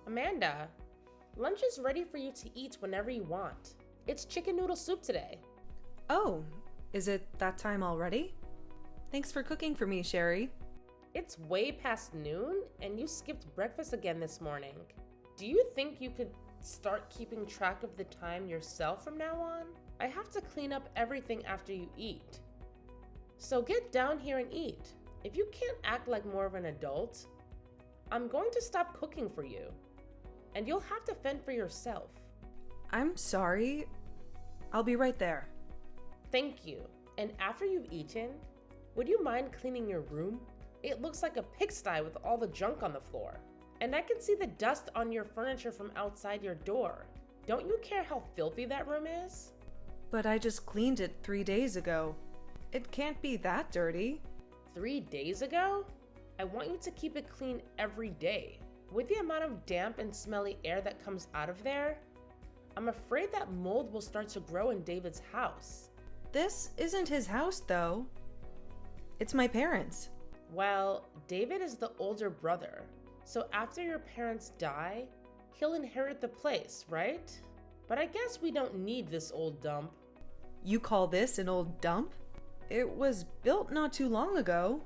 Amanda, lunch is ready for you to eat whenever you want. It's chicken noodle soup today. Oh, is it that time already? Thanks for cooking for me, Sherry. It's way past noon, and you skipped breakfast again this morning. Do you think you could start keeping track of the time yourself from now on? I have to clean up everything after you eat. So get down here and eat. If you can't act like more of an adult, I'm going to stop cooking for you, and you'll have to fend for yourself. I'm sorry. I'll be right there. Thank you. And after you've eaten, would you mind cleaning your room? It looks like a pigsty with all the junk on the floor. And I can see the dust on your furniture from outside your door. Don't you care how filthy that room is? But I just cleaned it 3 days ago. It can't be that dirty. 3 days ago? I want you to keep it clean every day. With the amount of damp and smelly air that comes out of there, I'm afraid that mold will start to grow in David's house. This isn't his house, though. It's my parents'. Well, David is the older brother, so after your parents die, he'll inherit the place, right? But I guess we don't need this old dump. You call this an old dump? It was built not too long ago.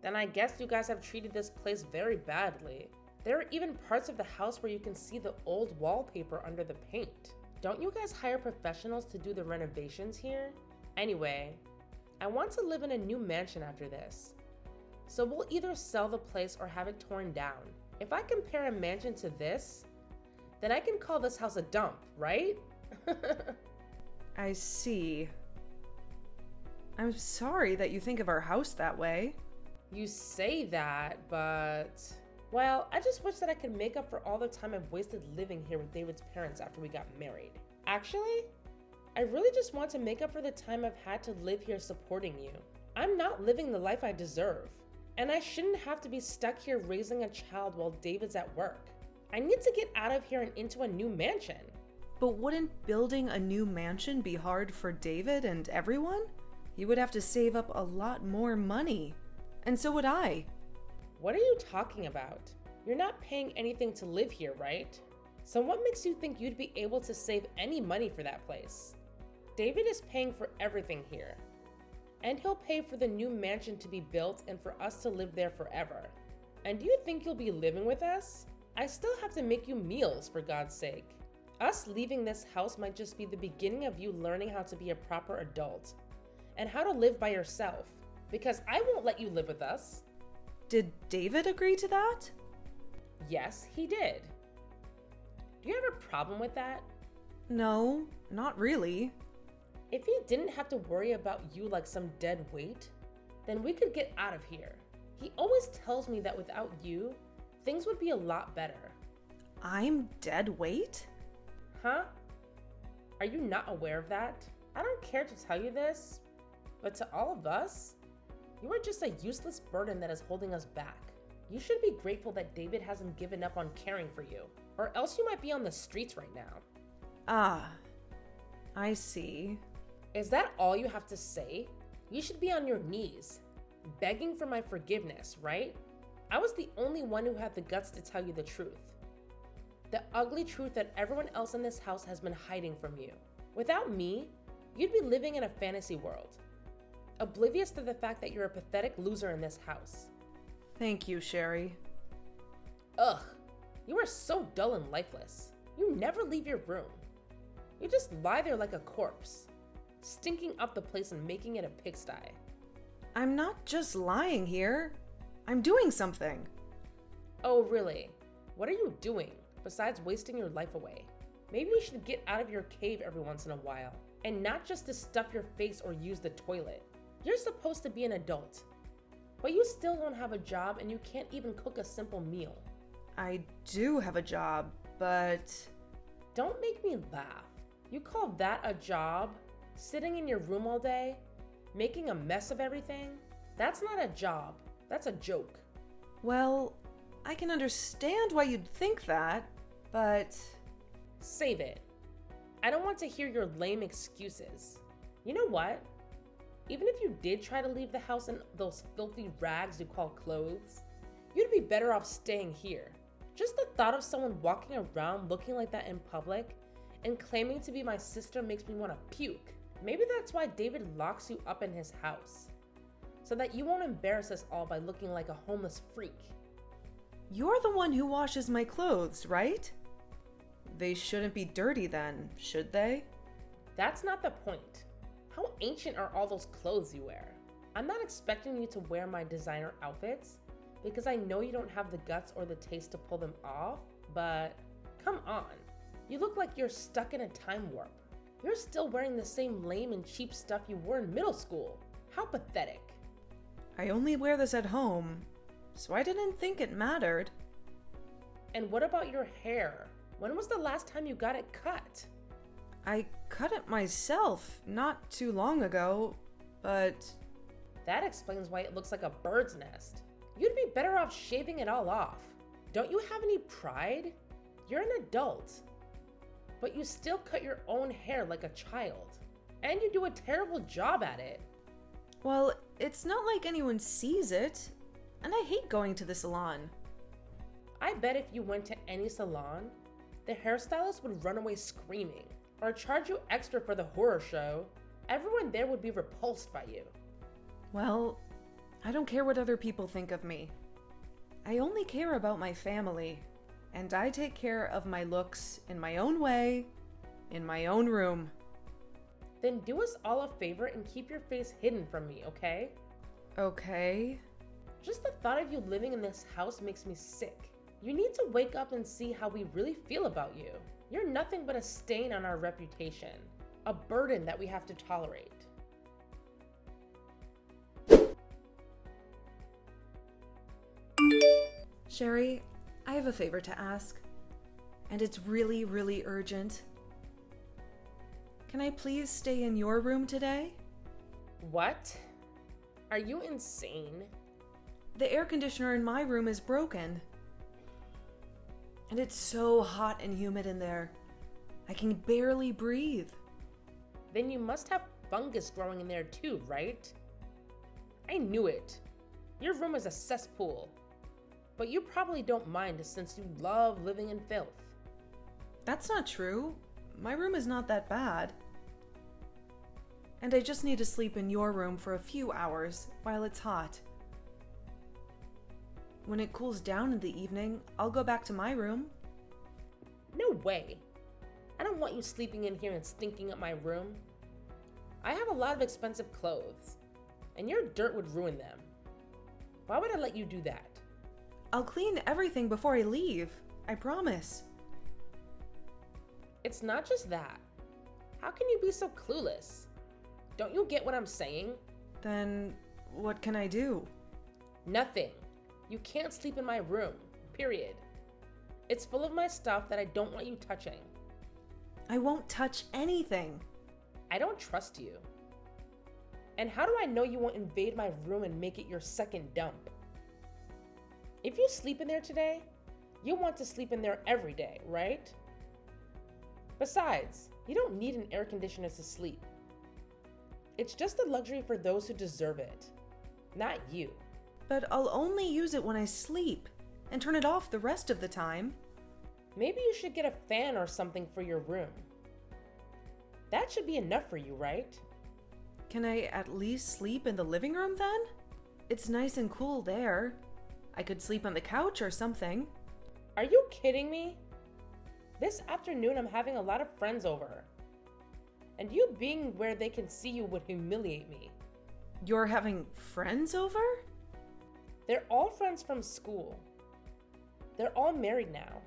Then I guess you guys have treated this place very badly. There are even parts of the house where you can see the old wallpaper under the paint. Don't you guys hire professionals to do the renovations here? Anyway, I want to live in a new mansion after this. So we'll either sell the place or have it torn down. If I compare a mansion to this, then I can call this house a dump, right? I see. I'm sorry that you think of our house that way. You say that, but... Well, I just wish that I could make up for all the time I've wasted living here with David's parents after we got married. Actually, I really just want to make up for the time I've had to live here supporting you. I'm not living the life I deserve, and I shouldn't have to be stuck here raising a child while David's at work. I need to get out of here and into a new mansion. But wouldn't building a new mansion be hard for David and everyone? You would have to save up a lot more money. And so would I. What are you talking about? You're not paying anything to live here, right? So what makes you think you'd be able to save any money for that place? David is paying for everything here. And he'll pay for the new mansion to be built and for us to live there forever. And do you think you'll be living with us? I still have to make you meals, for God's sake. Us leaving this house might just be the beginning of you learning how to be a proper adult and how to live by yourself, because I won't let you live with us. Did David agree to that? Yes, he did. Do you have a problem with that? No, not really. If he didn't have to worry about you like some dead weight, then we could get out of here. He always tells me that without you, things would be a lot better. I'm dead weight? Huh? Are you not aware of that? I don't care to tell you this, but to all of us, you are just a useless burden that is holding us back. You should be grateful that David hasn't given up on caring for you, or else you might be on the streets right now. Ah, I see. Is that all you have to say? You should be on your knees, begging for my forgiveness, right? I was the only one who had the guts to tell you the truth. The ugly truth that everyone else in this house has been hiding from you. Without me, you'd be living in a fantasy world, oblivious to the fact that you're a pathetic loser in this house. Thank you, Sherry. Ugh, you are so dull and lifeless. You never leave your room. You just lie there like a corpse, stinking up the place and making it a pigsty. I'm not just lying here. I'm doing something. Oh, really? What are you doing besides wasting your life away? Maybe you should get out of your cave every once in a while, and not just to stuff your face or use the toilet. You're supposed to be an adult, but you still don't have a job and you can't even cook a simple meal. I do have a job, but... Don't make me laugh. You call that a job? Sitting in your room all day? Making a mess of everything? That's not a job. That's a joke. Well, I can understand why you'd think that, but... Save it. I don't want to hear your lame excuses. You know what? Even if you did try to leave the house in those filthy rags you call clothes, you'd be better off staying here. Just the thought of someone walking around looking like that in public and claiming to be my sister makes me want to puke. Maybe that's why David locks you up in his house, so that you won't embarrass us all by looking like a homeless freak. You're the one who washes my clothes, right? They shouldn't be dirty then, should they? That's not the point. How ancient are all those clothes you wear? I'm not expecting you to wear my designer outfits because I know you don't have the guts or the taste to pull them off, but come on. You look like you're stuck in a time warp. You're still wearing the same lame and cheap stuff you wore in middle school. How pathetic. I only wear this at home, so I didn't think it mattered. And what about your hair? When was the last time you got it cut? I cut it myself not too long ago, but... That explains why it looks like a bird's nest. You'd be better off shaving it all off. Don't you have any pride? You're an adult. But you still cut your own hair like a child. And you do a terrible job at it. Well, it's not like anyone sees it. And I hate going to the salon. I bet if you went to any salon, the hairstylist would run away screaming or charge you extra for the horror show. Everyone there would be repulsed by you. Well, I don't care what other people think of me. I only care about my family. And I take care of my looks in my own way, in my own room. Then do us all a favor and keep your face hidden from me, okay? Okay. Just the thought of you living in this house makes me sick. You need to wake up and see how we really feel about you. You're nothing but a stain on our reputation, a burden that we have to tolerate. Sherry, I have a favor to ask, and it's really, really urgent. Can I please stay in your room today? What? Are you insane? The air conditioner in my room is broken. And it's so hot and humid in there. I can barely breathe. Then you must have fungus growing in there too, right? I knew it. Your room is a cesspool. But you probably don't mind since you love living in filth. That's not true. My room is not that bad. And I just need to sleep in your room for a few hours while it's hot. When it cools down in the evening, I'll go back to my room. No way. I don't want you sleeping in here and stinking up my room. I have a lot of expensive clothes, and your dirt would ruin them. Why would I let you do that? I'll clean everything before I leave. I promise. It's not just that. How can you be so clueless? Don't you get what I'm saying? Then what can I do? Nothing. You can't sleep in my room, period. It's full of my stuff that I don't want you touching. I won't touch anything. I don't trust you. And how do I know you won't invade my room and make it your second dump? If you sleep in there today, you want to sleep in there every day, right? Besides, you don't need an air conditioner to sleep. It's just a luxury for those who deserve it, not you. But I'll only use it when I sleep and turn it off the rest of the time. Maybe you should get a fan or something for your room. That should be enough for you, right? Can I at least sleep in the living room then? It's nice and cool there. I could sleep on the couch or something. Are you kidding me? This afternoon I'm having a lot of friends over. And you being where they can see you would humiliate me. You're having friends over? They're all friends from school. They're all married now.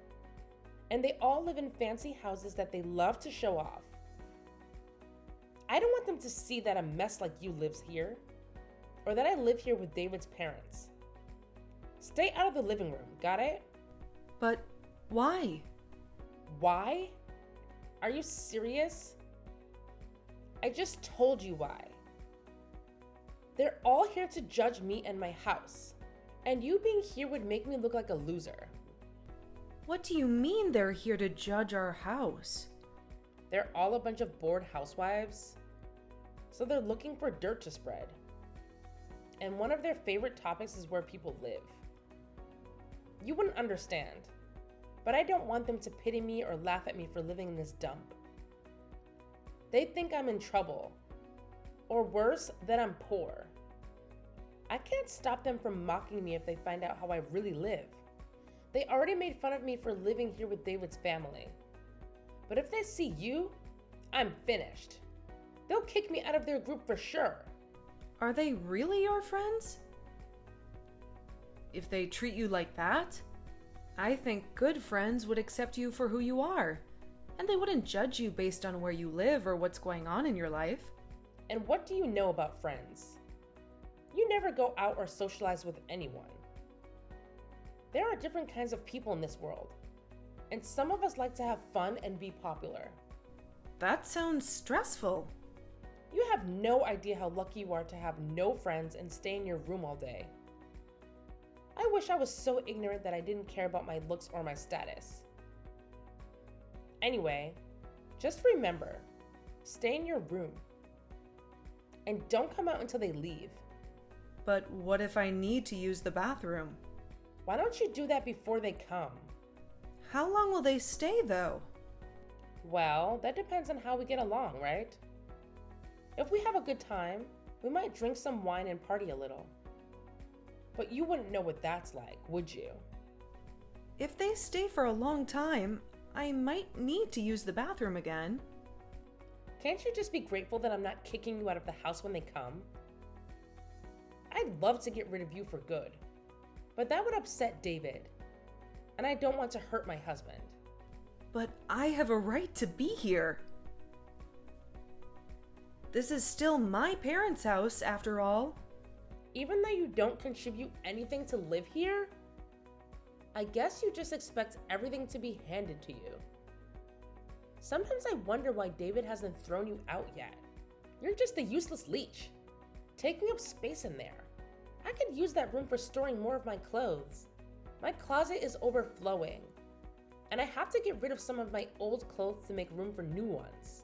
And they all live in fancy houses that they love to show off. I don't want them to see that a mess like you lives here, or that I live here with David's parents. Stay out of the living room, got it? But why? Why? Are you serious? I just told you why. They're all here to judge me and my house, and you being here would make me look like a loser. What do you mean they're here to judge our house? They're all a bunch of bored housewives, so they're looking for dirt to spread. And one of their favorite topics is where people live. You wouldn't understand. but I don't want them to pity me or laugh at me for living in this dump. They think I'm in trouble, or worse, that I'm poor. I can't stop them from mocking me if they find out how I really live. They already made fun of me for living here with David's family. But if they see you, I'm finished. They'll kick me out of their group for sure. Are they really your friends? If they treat you like that, I think good friends would accept you for who you are, and they wouldn't judge you based on where you live or what's going on in your life. And what do you know about friends? You never go out or socialize with anyone. There are different kinds of people in this world, and some of us like to have fun and be popular. That sounds stressful. You have no idea how lucky you are to have no friends and stay in your room all day. I wish I was so ignorant that I didn't care about my looks or my status. Anyway, just remember, stay in your room. And don't come out until they leave. But what if I need to use the bathroom? Why don't you do that before they come? How long will they stay, though? Well, that depends on how we get along, right? If we have a good time, we might drink some wine and party a little. But you wouldn't know what that's like, would you? If they stay for a long time, I might need to use the bathroom again. Can't you just be grateful that I'm not kicking you out of the house when they come? I'd love to get rid of you for good, but that would upset David, and I don't want to hurt my husband. But I have a right to be here. This is still my parents' house, after all. Even though you don't contribute anything to live here, I guess you just expect everything to be handed to you. Sometimes I wonder why David hasn't thrown you out yet. You're just a useless leech, taking up space in there. I could use that room for storing more of my clothes. My closet is overflowing, and I have to get rid of some of my old clothes to make room for new ones.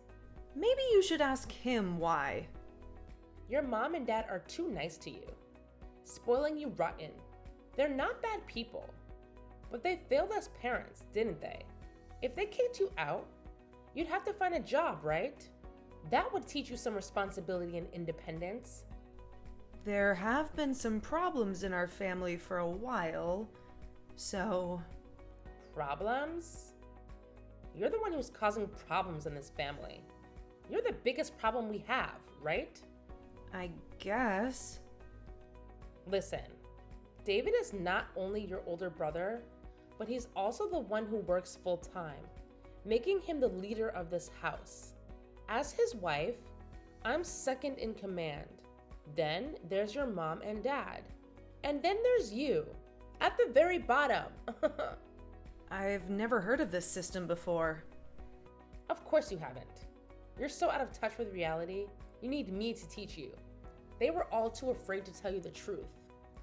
Maybe you should ask him why. Your mom and dad are too nice to you, spoiling you rotten. They're not bad people, but they failed as parents, didn't they? If they kicked you out, you'd have to find a job, right? That would teach you some responsibility and independence. There have been some problems in our family for a while, so... Problems? You're the one who's causing problems in this family. You're the biggest problem we have, right? I guess. Listen, David is not only your older brother, but he's also the one who works full-time, making him the leader of this house. As his wife, I'm second in command. Then there's your mom and dad. And then there's you, at the very bottom. I've never heard of this system before. Of course you haven't. You're so out of touch with reality, you need me to teach you. They were all too afraid to tell you the truth.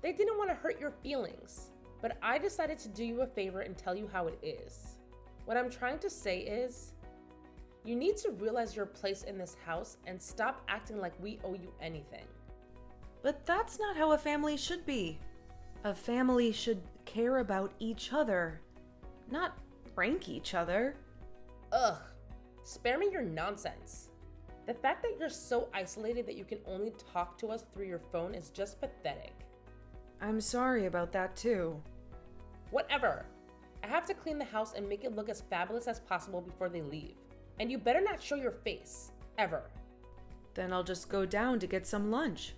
They didn't want to hurt your feelings, but I decided to do you a favor and tell you how it is. What I'm trying to say is, you need to realize your place in this house and stop acting like we owe you anything. But that's not how a family should be. A family should care about each other, not rank each other. Ugh, spare me your nonsense. The fact that you're so isolated that you can only talk to us through your phone is just pathetic. I'm sorry about that too. Whatever. I have to clean the house and make it look as fabulous as possible before they leave. And you better not show your face, ever. Then I'll just go down to get some lunch.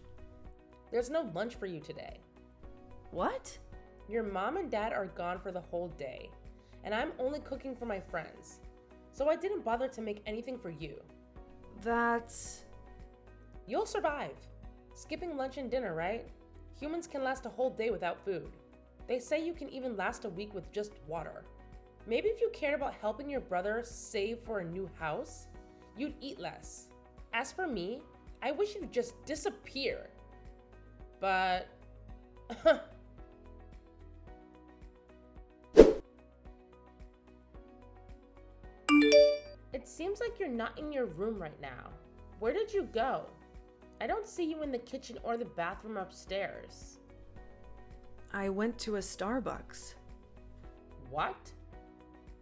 There's no lunch for you today. What? Your mom and dad are gone for the whole day, and I'm only cooking for my friends. So I didn't bother to make anything for you. That's... You'll survive. Skipping lunch and dinner, right? Humans can last a whole day without food. They say you can even last a week with just water. Maybe if you cared about helping your brother save for a new house, you'd eat less. As for me, I wish you'd just disappear. But... It seems like you're not in your room right now. Where did you go? I don't see you in the kitchen or the bathroom upstairs. I went to a Starbucks. What?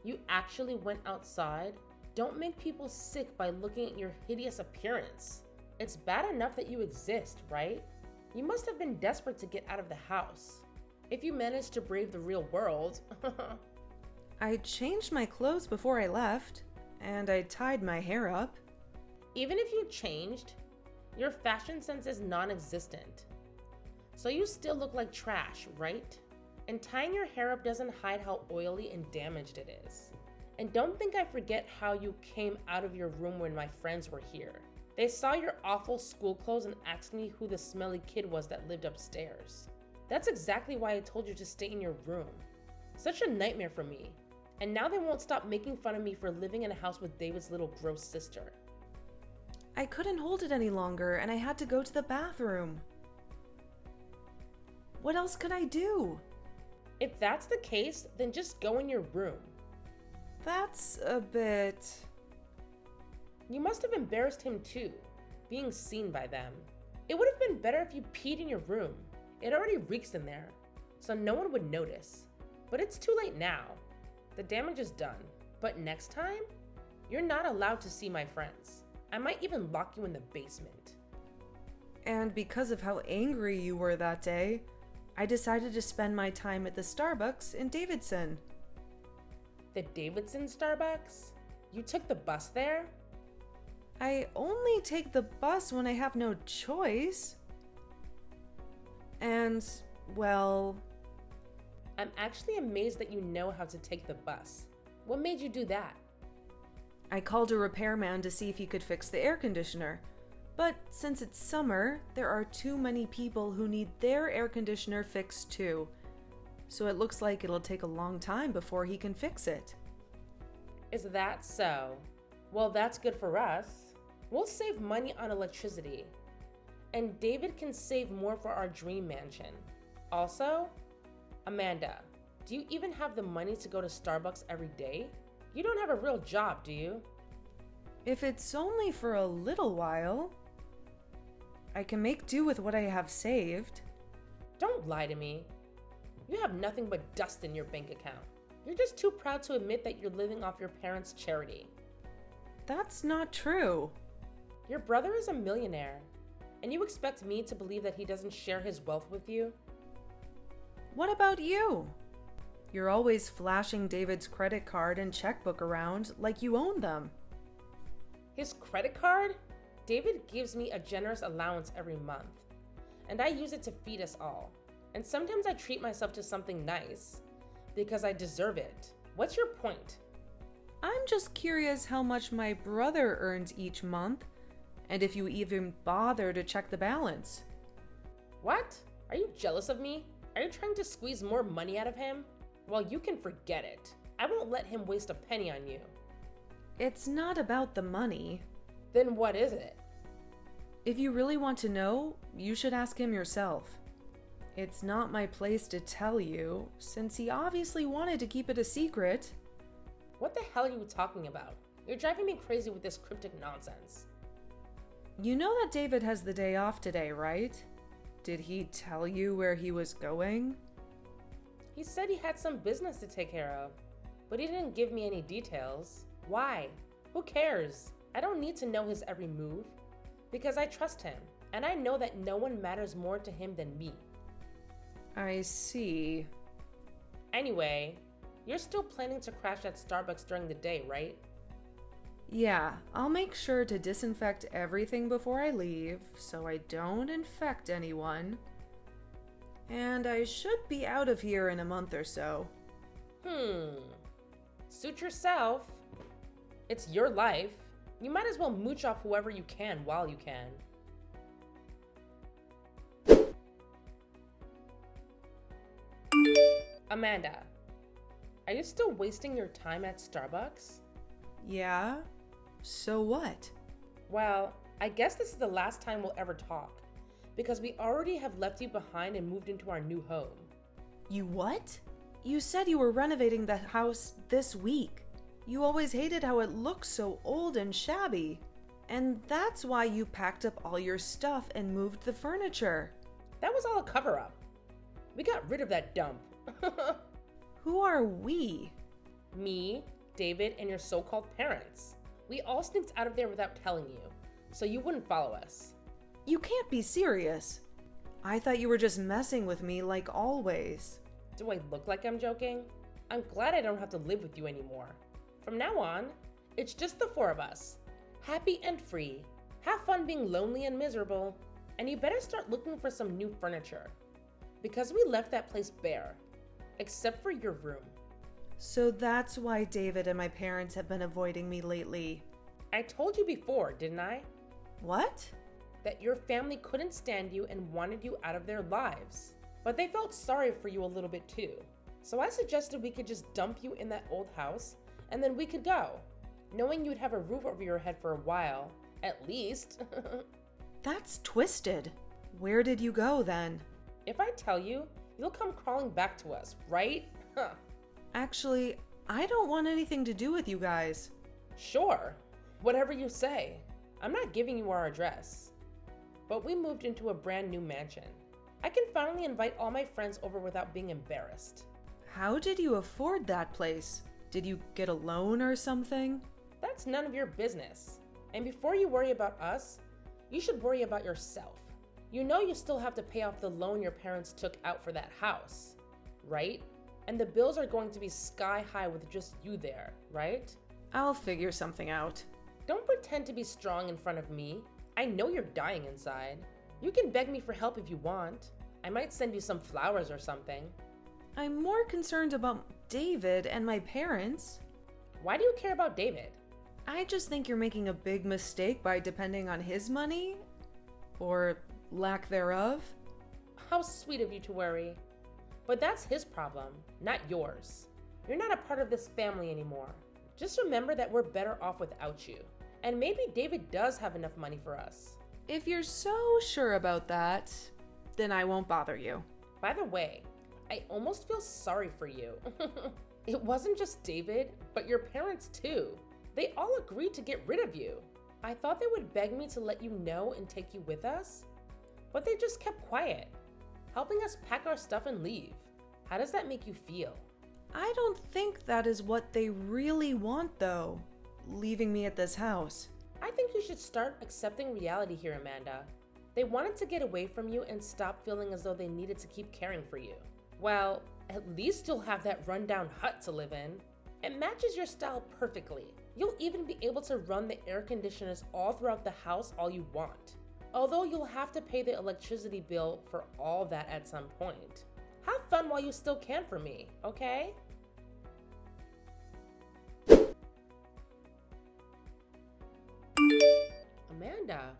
You actually went outside? Don't make people sick by looking at your hideous appearance. It's bad enough that you exist, right? You must have been desperate to get out of the house. If you managed to brave the real world. I changed my clothes before I left, and I tied my hair up. Even if you changed, your fashion sense is non-existent. So you still look like trash, right? And tying your hair up doesn't hide how oily and damaged it is. And don't think I forget how you came out of your room when my friends were here. They saw your awful school clothes and asked me who the smelly kid was that lived upstairs. That's exactly why I told you to stay in your room. Such a nightmare for me. And now they won't stop making fun of me for living in a house with David's little gross sister. I couldn't hold it any longer, and I had to go to the bathroom. What else could I do? If that's the case, then just go in your room. That's a bit... You must have embarrassed him too, being seen by them. It would have been better if you peed in your room. It already reeks in there, so no one would notice. But it's too late now. The damage is done. But next time, you're not allowed to see my friends. I might even lock you in the basement. And because of how angry you were that day, I decided to spend my time at the Starbucks in Davidson. The Davidson Starbucks? You took the bus there? I only take the bus when I have no choice. And, well... I'm actually amazed that you know how to take the bus. What made you do that? I called a repairman to see if he could fix the air conditioner. But since it's summer, there are too many people who need their air conditioner fixed too. So it looks like it'll take a long time before he can fix it. Is that so? Well, that's good for us. We'll save money on electricity. And David can save more for our dream mansion. Also, Amanda, do you even have the money to go to Starbucks every day? You don't have a real job, do you? If it's only for a little while, I can make do with what I have saved. Don't lie to me. You have nothing but dust in your bank account. You're just too proud to admit that you're living off your parents' charity. That's not true. Your brother is a millionaire, and you expect me to believe that he doesn't share his wealth with you? What about you? You're always flashing David's credit card and checkbook around like you own them. His credit card? David gives me a generous allowance every month, and I use it to feed us all. And sometimes I treat myself to something nice, because I deserve it. What's your point? I'm just curious how much my brother earns each month, and if you even bother to check the balance. What? Are you jealous of me? Are you trying to squeeze more money out of him? Well, you can forget it. I won't let him waste a penny on you. It's not about the money. Then what is it? If you really want to know, you should ask him yourself. It's not my place to tell you, since he obviously wanted to keep it a secret. What the hell are you talking about? You're driving me crazy with this cryptic nonsense. You know that David has the day off today, right? Did he tell you where he was going? He said he had some business to take care of, but he didn't give me any details. Why? Who cares? I don't need to know his every move, because I trust him, and I know that no one matters more to him than me. I see. Anyway, you're still planning to crash at Starbucks during the day, right? Yeah, I'll make sure to disinfect everything before I leave, so I don't infect anyone. And I should be out of here in a month or so. Suit yourself. It's your life. You might as well mooch off whoever you can while you can. Amanda, are you still wasting your time at Starbucks? Yeah? So what? Well, I guess this is the last time we'll ever talk, because we already have left you behind and moved into our new home. You what? You said you were renovating the house this week. You always hated how it looked so old and shabby. And that's why you packed up all your stuff and moved the furniture. That was all a cover-up. We got rid of that dump. Who are we? Me, David, and your so-called parents. We all sneaked out of there without telling you, so you wouldn't follow us. You can't be serious. I thought you were just messing with me like always. Do I look like I'm joking? I'm glad I don't have to live with you anymore. From now on, it's just the four of us. Happy and free. Have fun being lonely and miserable. And you better start looking for some new furniture. Because we left that place bare. Except for your room. So that's why David and my parents have been avoiding me lately. I told you before, didn't I? What? That your family couldn't stand you and wanted you out of their lives. But they felt sorry for you a little bit too. So I suggested we could just dump you in that old house and then we could go. Knowing you'd have a roof over your head for a while, at least. That's twisted. Where did you go then? If I tell you, you'll come crawling back to us, right? Actually, I don't want anything to do with you guys. Sure, whatever you say. I'm not giving you our address. But we moved into a brand new mansion. I can finally invite all my friends over without being embarrassed. How did you afford that place? Did you get a loan or something? That's none of your business. And before you worry about us, you should worry about yourself. You know you still have to pay off the loan your parents took out for that house, right? And the bills are going to be sky high with just you there, right? I'll figure something out. Don't pretend to be strong in front of me. I know you're dying inside. You can beg me for help if you want. I might send you some flowers or something. I'm more concerned about David and my parents. Why do you care about David? I just think you're making a big mistake by depending on his money. Or lack thereof. How sweet of you to worry. But that's his problem, not yours. You're not a part of this family anymore. Just remember that we're better off without you. And maybe David does have enough money for us. If you're so sure about that, then I won't bother you. By the way, I almost feel sorry for you. It wasn't just David, but your parents too. They all agreed to get rid of you. I thought they would beg me to let you know and take you with us, but they just kept quiet, helping us pack our stuff and leave. How does that make you feel? I don't think that is what they really want, though, leaving me at this house. I think you should start accepting reality here, Amanda. They wanted to get away from you and stop feeling as though they needed to keep caring for you. Well, at least you'll have that rundown hut to live in. It matches your style perfectly. You'll even be able to run the air conditioners all throughout the house all you want. Although you'll have to pay the electricity bill for all that at some point. Have fun while you still can for me, okay? Amanda,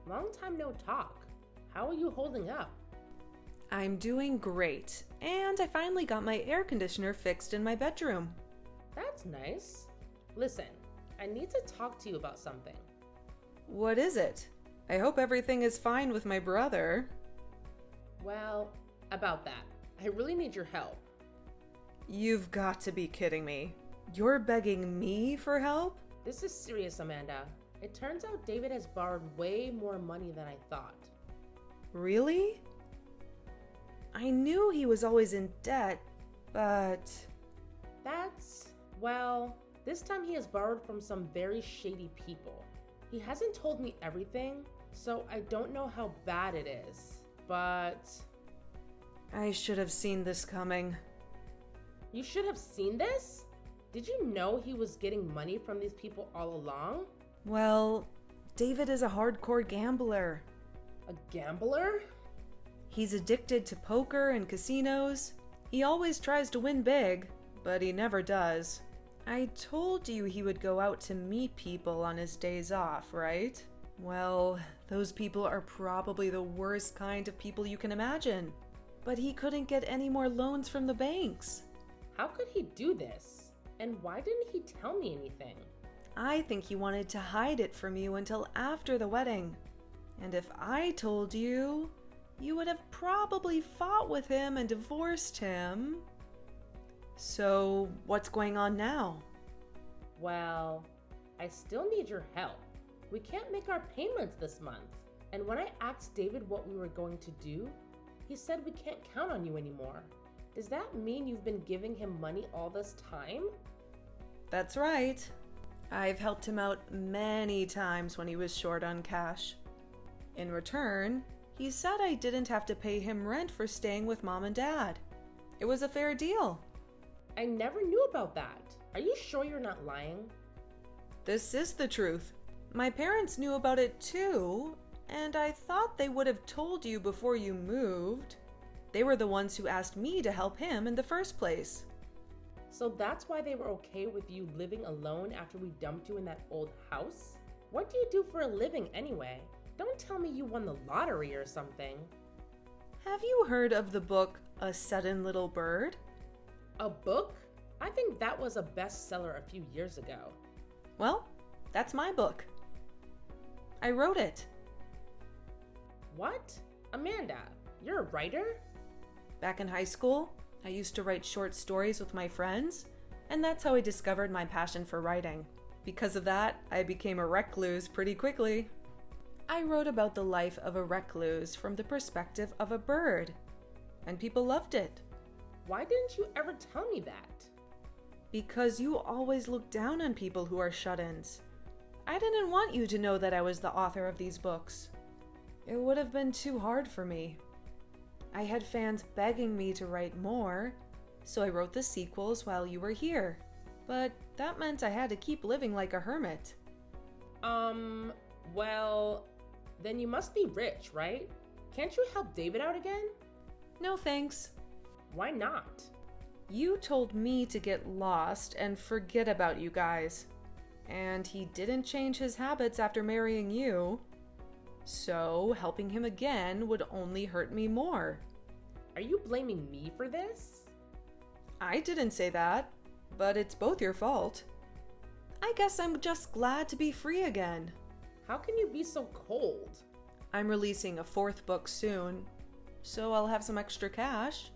long time no talk. How are you holding up? I'm doing great, and I finally got my air conditioner fixed in my bedroom. That's nice. Listen, I need to talk to you about something. What is it? I hope everything is fine with my brother. Well, about that. I really need your help. You've got to be kidding me. You're begging me for help? This is serious, Amanda. It turns out David has borrowed way more money than I thought. Really? I knew he was always in debt, but... Well, this time he has borrowed from some very shady people. He hasn't told me everything, so I don't know how bad it is, but... I should have seen this coming. You should have seen this? Did you know he was getting money from these people all along? Well, David is a hardcore gambler. A gambler? He's addicted to poker and casinos. He always tries to win big, but he never does. I told you he would go out to meet people on his days off, right? Well, those people are probably the worst kind of people you can imagine. But he couldn't get any more loans from the banks. How could he do this? And why didn't he tell me anything? I think he wanted to hide it from you until after the wedding. And if I told you, you would have probably fought with him and divorced him. So, what's going on now? Well, I still need your help. We can't make our payments this month. And when I asked David what we were going to do, he said we can't count on you anymore. Does that mean you've been giving him money all this time? That's right. I've helped him out many times when he was short on cash. In return, he said I didn't have to pay him rent for staying with mom and dad. It was a fair deal. I never knew about that. Are you sure you're not lying? This is the truth. My parents knew about it too, and I thought they would have told you before you moved. They were the ones who asked me to help him in the first place. So that's why they were okay with you living alone after we dumped you in that old house? What do you do for a living anyway? Don't tell me you won the lottery or something. Have you heard of the book A Sudden Little Bird? A book? I think that was a bestseller a few years ago. Well, that's my book. I wrote it. What? Amanda, you're a writer? Back in high school, I used to write short stories with my friends, and that's how I discovered my passion for writing. Because of that, I became a recluse pretty quickly. I wrote about the life of a recluse from the perspective of a bird, and people loved it. Why didn't you ever tell me that? Because you always look down on people who are shut-ins. I didn't want you to know that I was the author of these books. It would have been too hard for me. I had fans begging me to write more, so I wrote the sequels while you were here. But that meant I had to keep living like a hermit. Well, then you must be rich, right? Can't you help David out again? No thanks. Why not? You told me to get lost and forget about you guys. And he didn't change his habits after marrying you. So helping him again would only hurt me more. Are you blaming me for this? I didn't say that, but it's both your fault. I guess I'm just glad to be free again. How can you be so cold? I'm releasing a 4th book soon, so I'll have some extra cash.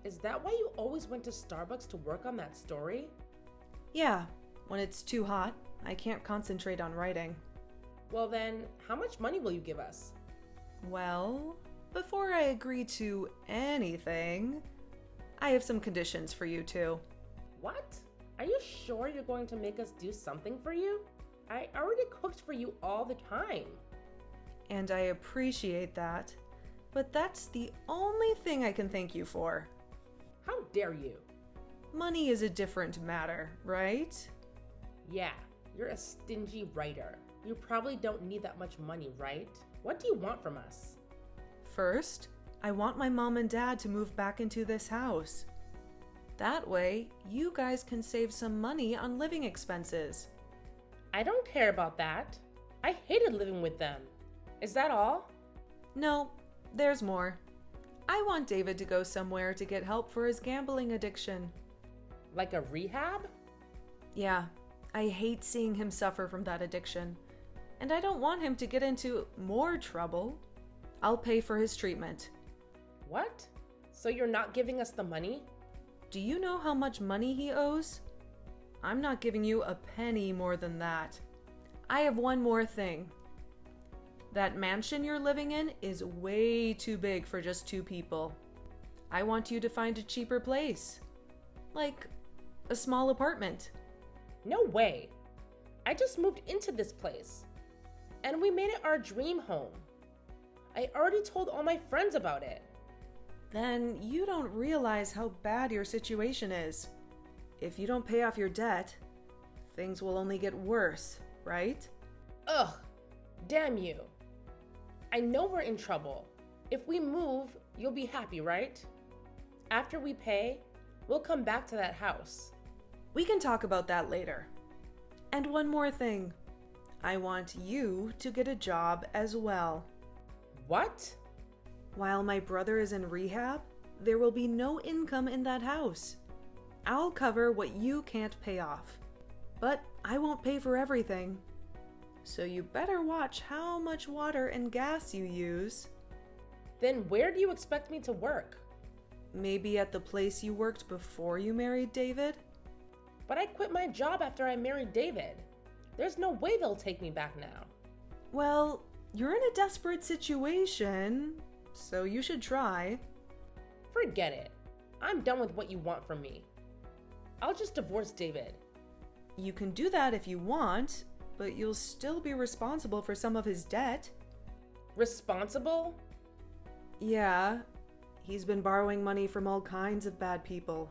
Is that why you always went to Starbucks to work on that story? Yeah, when it's too hot, I can't concentrate on writing. Well then, how much money will you give us? Well, before I agree to anything, I have some conditions for you two. What? Are you sure you're going to make us do something for you? I already cooked for you all the time. And I appreciate that, but that's the only thing I can thank you for. How dare you? Money is a different matter, right? Yeah, you're a stingy writer. You probably don't need that much money, right? What do you want from us? First, I want my mom and dad to move back into this house. That way, you guys can save some money on living expenses. I don't care about that. I hated living with them. Is that all? No, there's more. I want David to go somewhere to get help for his gambling addiction. Like a rehab? Yeah, I hate seeing him suffer from that addiction. And I don't want him to get into more trouble. I'll pay for his treatment. What? So you're not giving us the money? Do you know how much money he owes? I'm not giving you a penny more than that. I have one more thing. That mansion you're living in is way too big for just 2 people. I want you to find a cheaper place. Like a small apartment. No way. I just moved into this place. And we made it our dream home. I already told all my friends about it. Then you don't realize how bad your situation is. If you don't pay off your debt, things will only get worse, right? Ugh, damn you. I know we're in trouble. If we move, you'll be happy, right? After we pay, we'll come back to that house. We can talk about that later. And one more thing. I want you to get a job as well. What? While my brother is in rehab, there will be no income in that house. I'll cover what you can't pay off. But I won't pay for everything. So you better watch how much water and gas you use. Then where do you expect me to work? Maybe at the place you worked before you married David? But I quit my job after I married David. There's no way they'll take me back now. Well, you're in a desperate situation, so you should try. Forget it. I'm done with what you want from me. I'll just divorce David. You can do that if you want, but you'll still be responsible for some of his debt. Responsible? Yeah, he's been borrowing money from all kinds of bad people.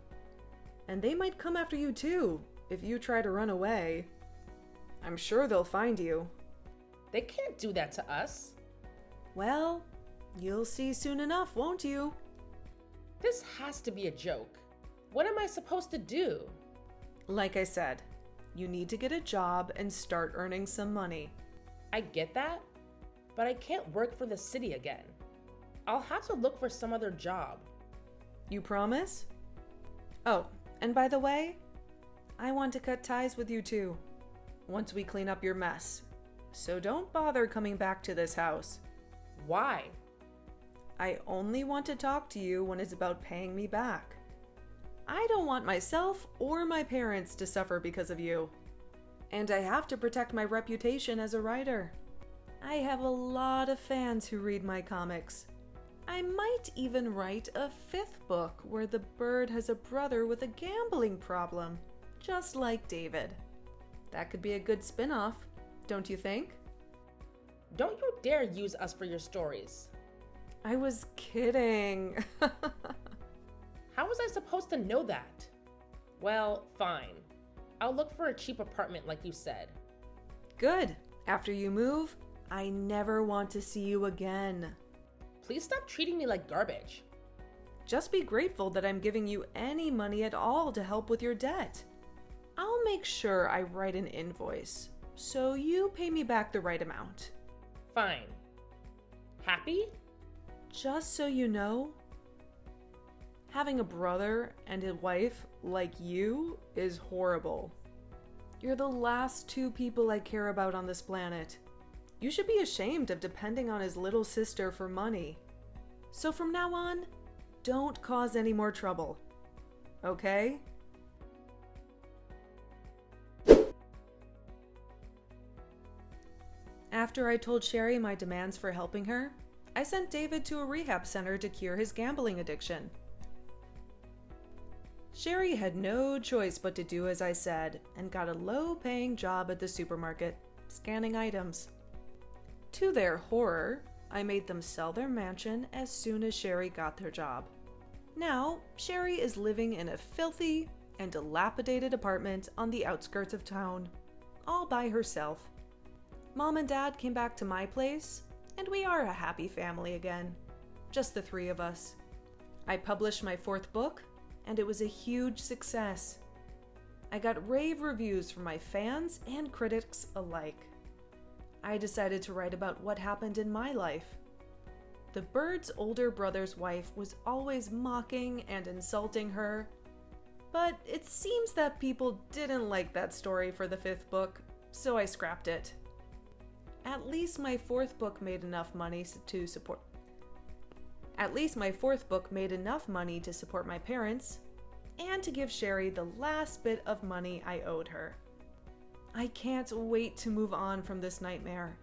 And they might come after you too, if you try to run away. I'm sure they'll find you. They can't do that to us. Well, you'll see soon enough, won't you? This has to be a joke. What am I supposed to do? Like I said, you need to get a job and start earning some money. I get that, but I can't work for the city again. I'll have to look for some other job. You promise? Oh, and by the way, I want to cut ties with you too, once we clean up your mess. So don't bother coming back to this house. Why? I only want to talk to you when it's about paying me back. I don't want myself or my parents to suffer because of you. And I have to protect my reputation as a writer. I have a lot of fans who read my comics. I might even write a 5th book where the bird has a brother with a gambling problem, just like David. That could be a good spin-off, don't you think? Don't you dare use us for your stories. I was kidding. How was I supposed to know that? Well, fine. I'll look for a cheap apartment like you said. Good. After you move, I never want to see you again. Please stop treating me like garbage. Just be grateful that I'm giving you any money at all to help with your debt. I'll make sure I write an invoice, so you pay me back the right amount. Fine. Happy? Just so you know, having a brother and a wife like you is horrible. You're the last 2 people I care about on this planet. You should be ashamed of depending on his little sister for money. So from now on, don't cause any more trouble. Okay? After I told Sherry my demands for helping her, I sent David to a rehab center to cure his gambling addiction. Sherry had no choice but to do as I said and got a low-paying job at the supermarket, scanning items. To their horror, I made them sell their mansion as soon as Sherry got their job. Now, Sherry is living in a filthy and dilapidated apartment on the outskirts of town, all by herself. Mom and Dad came back to my place, and we are a happy family again. Just the 3 of us. I published my 4th book, and it was a huge success. I got rave reviews from my fans and critics alike. I decided to write about what happened in my life. The bird's older brother's wife was always mocking and insulting her, but it seems that people didn't like that story for the 5th book, so I scrapped it. At least my 4th book made enough money to support my parents and to give Sherry the last bit of money I owed her. I can't wait to move on from this nightmare.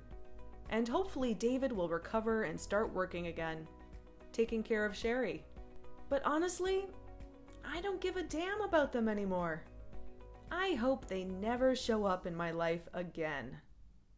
And hopefully David will recover and start working again, taking care of Sherry. But honestly, I don't give a damn about them anymore. I hope they never show up in my life again.